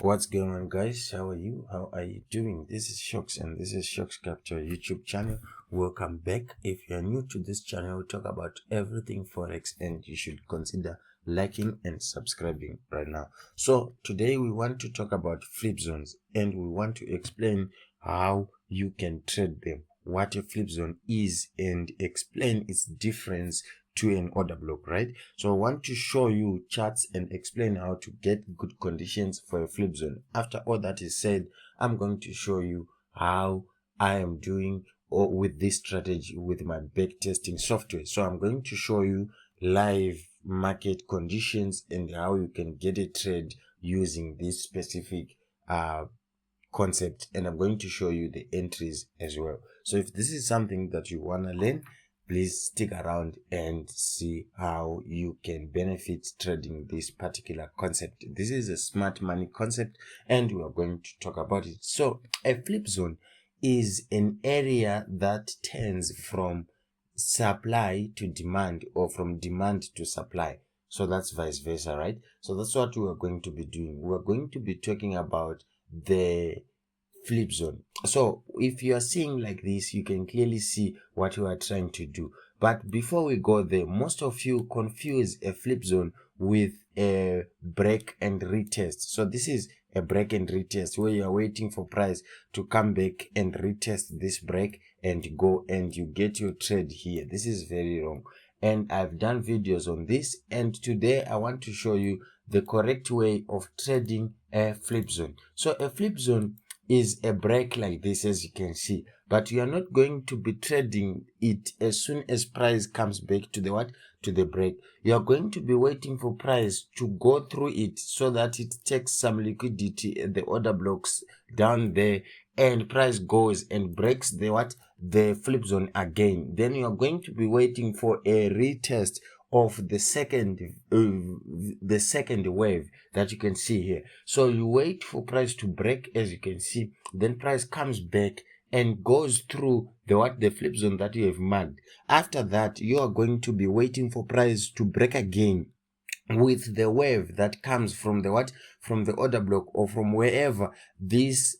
What's going on, guys? How are you? How are you doing? This is Shocks and this is Shocks Capture YouTube channel. Welcome back. If you're new to this channel, we talk about everything Forex and you should consider liking and subscribing right now. So today we want to talk about flip zones and we want to explain how you can trade them, what a flip zone is, and explain its difference to an order block, right? So I want to show you charts and explain how to get good conditions for a flip zone. After all that is said, I'm going to show you how I am doing with this strategy with my backtesting software. So I'm going to show you live market conditions and how you can get a trade using this specific concept, and I'm going to show you the entries as well. So if this is something that you want to learn, please stick around and see how you can benefit trading this particular concept. This is a smart money concept and we are going to talk about it. So a flip zone is an area that turns from supply to demand or from demand to supply. So that's vice versa, right? So that's what we are going to be doing. We're going to be talking about the flip zone. So if you are seeing like this, you can clearly see what we are trying to do. But before we go there, most of you confuse a flip zone with a break and retest. So this is a break and retest where you are waiting for price to come back and retest this break and go and you get your trade here. This is very wrong. And I've done videos on this, and today I want to show you the correct way of trading a flip zone. So a flip zone is a break like this, as you can see, but you are not going to be trading it as soon as price comes back to the what, to the break. You are going to be waiting for price to go through it so that it takes some liquidity at the order blocks down there, and price goes and breaks the what, the flip zone again. Then you are going to be waiting for a retest of the second wave that you can see here. So you wait for price to break, as you can see, then price comes back and goes through the flip zone that you have marked. After that, you are going to be waiting for price to break again with the wave that comes from the what, from the order block or from wherever this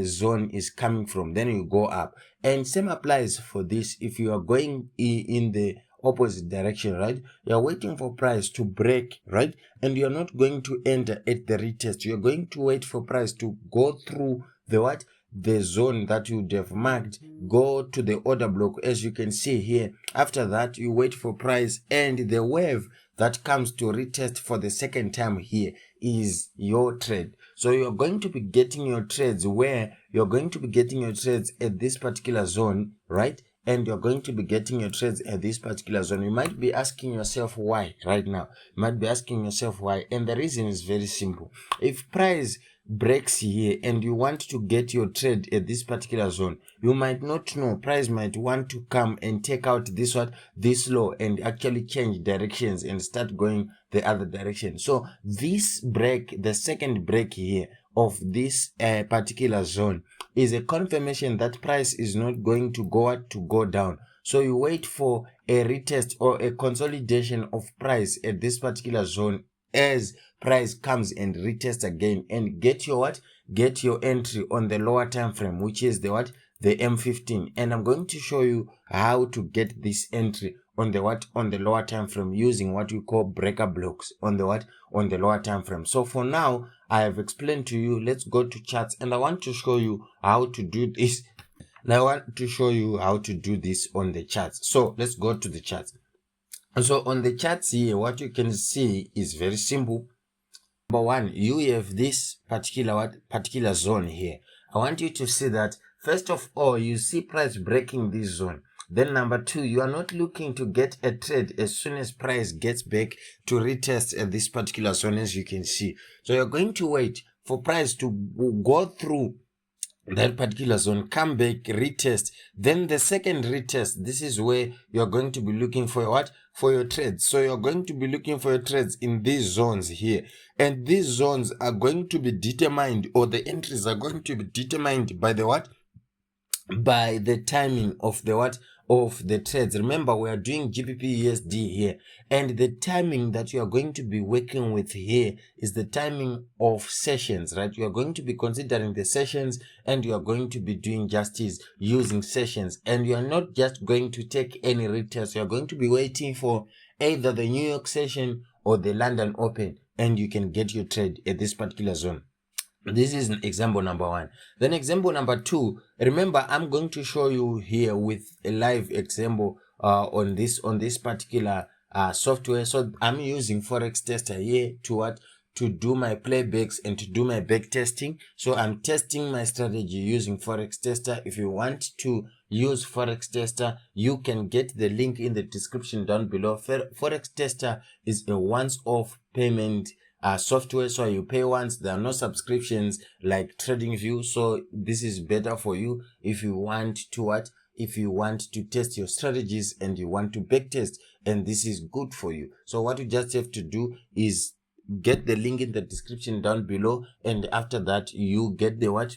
zone is coming from. Then you go up, and same applies for this. If you are going in the opposite direction, right, you are waiting for price to break, right, and you're not going to enter at the retest. You're going to wait for price to go through the what, the zone that you would have marked, go to the order block, as you can see here. After that, you wait for price, and the wave that comes to retest for the second time here is your trade. So you're going to be getting your trades where you're going to be getting your trades at this particular zone, right? And you're going to be getting your trades at this particular zone. You might be asking yourself why right now. You might be asking yourself why. And the reason is very simple. If price breaks here and you want to get your trade at this particular zone, you might not know, price might want to come and take out this what, this low, and actually change directions and start going the other direction. So this break, the second break here of this particular zone, is a confirmation that price is not going to go out to go down. So you wait for a retest or a consolidation of price at this particular zone as price comes and retests again, and get your what, get your entry on the lower time frame, which is the what, the M15. And I'm going to show you how to get this entry on the what, on the lower time frame, using what we call breaker blocks on the what, on the lower time frame. So for now, I have explained to you. Let's go to charts, and I want to show you how to do this. And I want to show you how to do this on the charts. So let's go to the charts. So on the charts here, what you can see is very simple. Number one, you have this particular zone here. I want you to see that first of all, you see price breaking this zone. Then number two, you are not looking to get a trade as soon as price gets back to retest at this particular zone, as you can see. So you're going to wait for price to go through that particular zone, come back, retest. Then the second retest, this is where you're going to be looking for what, for your trades. So you're going to be looking for your trades in these zones here, and these zones are going to be determined, or the entries are going to be determined by the what, by the timing of the what of the trades. Remember, we are doing GBP USD here, and the timing that you are going to be working with here is the timing of sessions, right? You are going to be considering the sessions, and you are going to be doing justice using sessions, and you are not just going to take any retest. You are going to be waiting for either the New York session or the London Open, and you can get your trade at this particular zone. This is example number 1. Then example number 2, remember, I'm going to show you here with a live example on this particular software. So I'm using Forex Tester here to do my playbacks and to do my back testing. So I'm testing my strategy using Forex Tester. If you want to use Forex Tester, you can get the link in the description down below. Forex Tester is a once-off payment software, so you pay once. There are no subscriptions like TradingView, so this is better for you if you want to test your strategies and you want to backtest, and this is good for you. So what you just have to do is get the link in the description down below, and after that you get the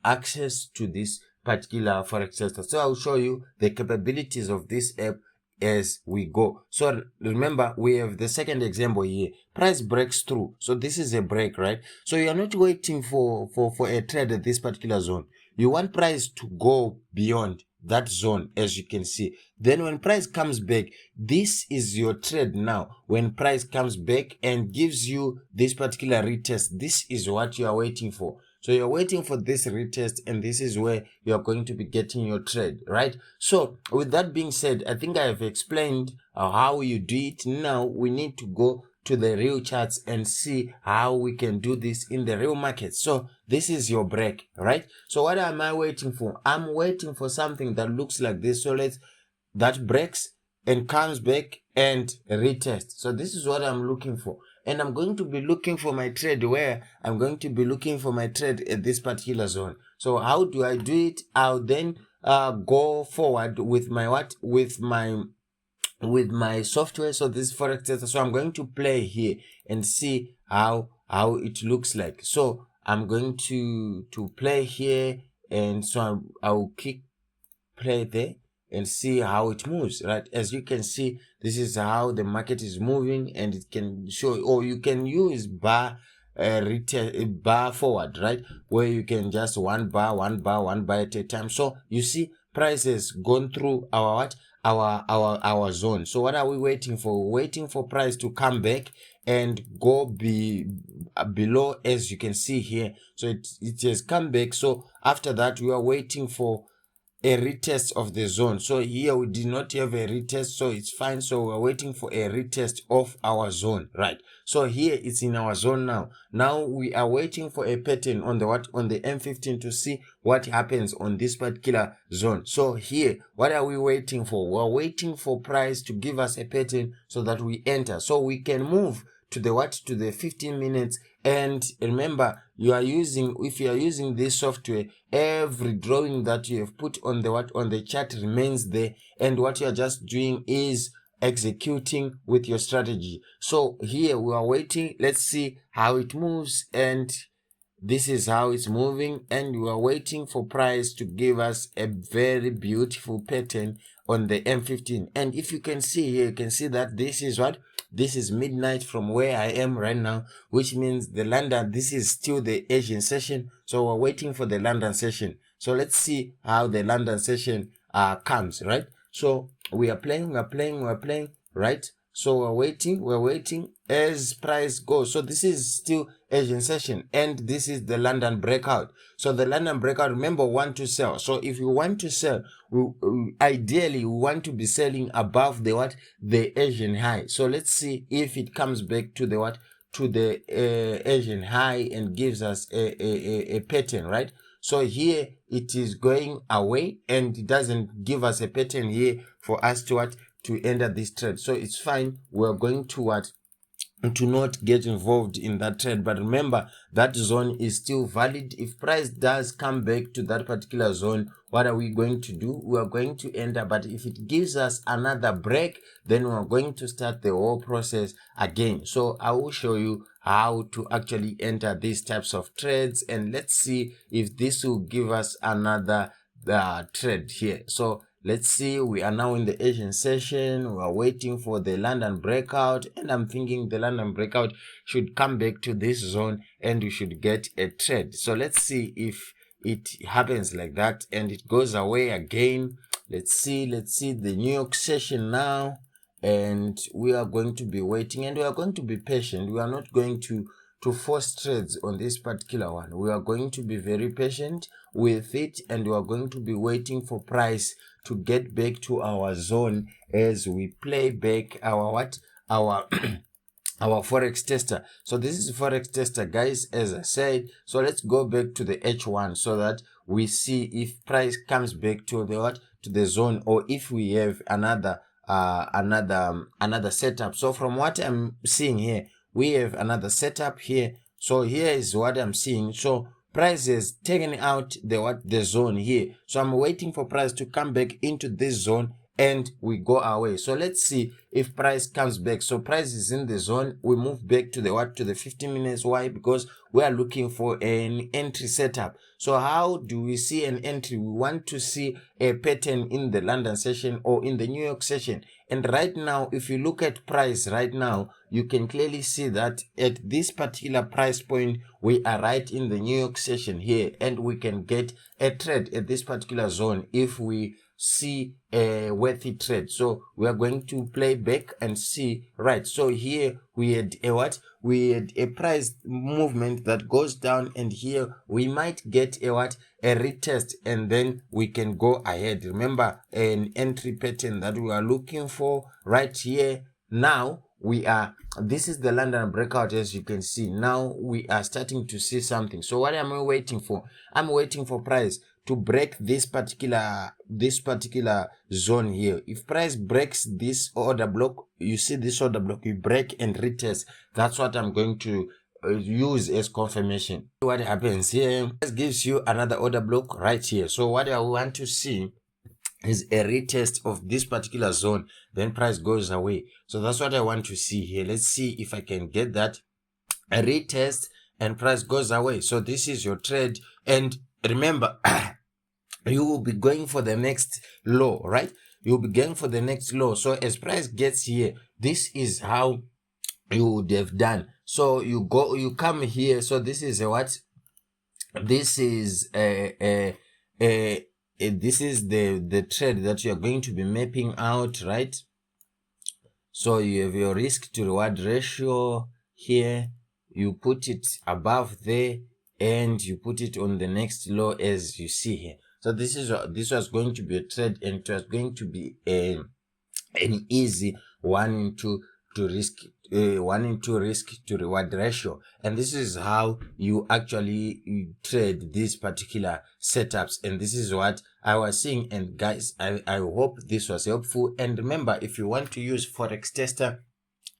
access to this particular Forex Tester. So I'll show you the capabilities of this app as we go. So remember, we have the second example here. Price breaks through. So this is a break, right? So you are not waiting for a trade at this particular zone. You want price to go beyond that zone, as you can see. Then when price comes back, this is your trade now. When price comes back and gives you this particular retest, this is what you are waiting for. So you're waiting for this retest, and this is where you're going to be getting your trade, right? So with that being said, I think I have explained how you do it. Now we need to go to the real charts and see how we can do this in the real market. So this is your break, right? So what am I waiting for? I'm waiting for something that looks like this. So that breaks and comes back and retest. So this is what I'm looking for. And I'm going to be looking for my trade where I'm going to be looking for my trade at this particular zone. So how do I do it? I'll then go forward with my with my software. So this is Forex Tester. So I'm going to play here and see how it looks like. So I'm going to play here, and so I'll click play there and see how it moves, right? As you can see, this is how the market is moving, and it can show, or you can use bar forward, right, where you can just one bar at a time. So you see, price has gone through our zone. So what are we waiting for? We're waiting for price to come back and go below, as you can see here. So it has come back. So after that, we are waiting for a retest of the zone. So here we did not have a retest, so it's fine. So we're waiting for a retest of our zone, right? So here it's in our zone now. Now we are waiting for a pattern on the M15 to see what happens on this particular zone. So here, what are we waiting for? We're waiting for price to give us a pattern so that we enter, so we can move to the 15 minutes. And remember, if you are using this software, every drawing that you have put on the chart remains there, and what you are just doing is executing with your strategy. So here we are waiting. Let's see how it moves, and this is how it's moving, and we are waiting for price to give us a very beautiful pattern on the M15. And if you can see here, you can see that this is midnight from where I am right now, which means this is still the Asian session. So we're waiting for the London session. So let's see how the London session comes, right? So we're playing, right? So we're waiting as price goes. So this is still Asian session, and this is the London breakout. So the London breakout, remember, want to sell. So if you want to sell, ideally we want to be selling above the Asian high. So let's see if it comes back to the Asian high and gives us a pattern, right? So here it is going away, and it doesn't give us a pattern here for us to enter this trade. So it's fine. We're going to not get involved in that trade. But remember, that zone is still valid. If price does come back to that particular zone, what are we going to do? We are going to enter. But if it gives us another break, then we are going to start the whole process again. So I will show you how to actually enter these types of trades, and let's see if this will give us another trade here. So let's see, we are now in the Asian session. We are waiting for the London breakout, and I'm thinking the London breakout should come back to this zone and we should get a trade. So let's see if it happens like that and it goes away again. Let's see the New York session now, and we are going to be waiting and we are going to be patient. We are not going to force trades on this particular one. We are going to be very patient with it, and we are going to be waiting for price to get back to our zone as we play back our our our forex tester. So this is forex tester, guys, as I said. So let's go back to the H1 so that we see if price comes back to the to the zone, or if we have another setup. So from what I'm seeing here, we have another setup here. So here is what I'm seeing. So price has taken out the zone here. So I'm waiting for price to come back into this zone and we go away. So let's see if price comes back. So price is in the zone. We move back to the 15 minutes. Why? Because we are looking for an entry setup. So how do we see an entry? We want to see a pattern in the London session or in the New York session. And right now, if you look at price right now, you can clearly see that at this particular price point, we are right in the New York session here, and we can get a trade at this particular zone if we see a worthy trade. So we are going to play back and see. Right, so here we had a price movement that goes down, and here we might get a retest, and then we can go ahead. Remember, an entry pattern that we are looking for right here. Now this is the London breakout, as you can see. Now we are starting to see something. So what am I waiting for? I'm waiting for price to break this particular zone here. If price breaks this order block, you see this order block, you break and retest. That's what I'm going to use as confirmation. What happens here, this gives you another order block right here. So what I want to see is a retest of this particular zone, then price goes away. So that's what I want to see here. Let's see if I can get that, a retest and price goes away. So this is your trade, and remember, you will be going for the next low, right? You'll be going for the next low. So as price gets here, this is how you would have done. So you come here. So this is this is this is the trade that you are going to be mapping out, right? So you have your risk to reward ratio here. You put it above there, and you put it on the next low, as you see here. So this was going to be a trade, and it was going to be an easy 1:2 risk to reward ratio. And this is how you actually trade these particular setups, and this is what I was seeing. And guys, I hope this was helpful. And remember, if you want to use forex tester,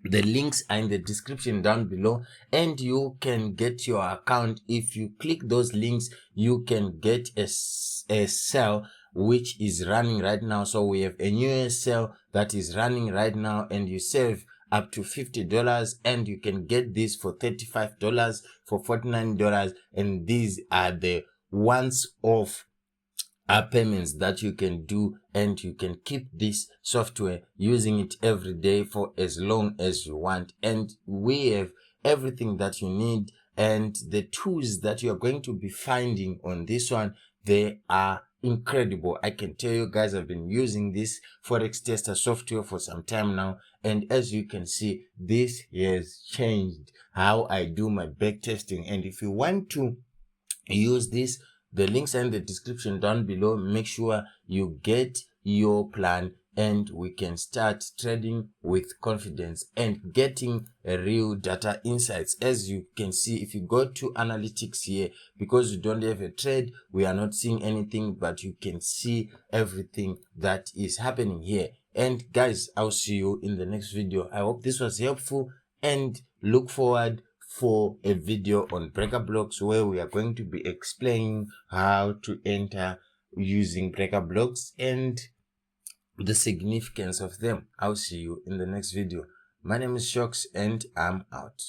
the links are in the description down below, and you can get your account. If you click those links, you can get a sale which is running right now. So we have a new sale that is running right now, and you save up to $50, and you can get this for $35, for $49, and these are the once-off payments that you can do, and you can keep this software using it every day for as long as you want. And we have everything that you need, and the tools that you are going to be finding on this one, they are incredible. I can tell you guys, I've been using this forex tester software for some time now, and as you can see, this has changed how I do my back testing. And if you want to use this, the links are in the description down below. Make sure you get your plan, and we can start trading with confidence and getting a real data insights. As you can see, if you go to analytics here, because you don't have a trade, we are not seeing anything, but you can see everything that is happening here. And guys, I'll see you in the next video. I hope this was helpful, and look forward for a video on breaker blocks, where we are going to be explaining how to enter using breaker blocks and the significance of them. I'll see you in the next video. My name is Shox, and I'm out.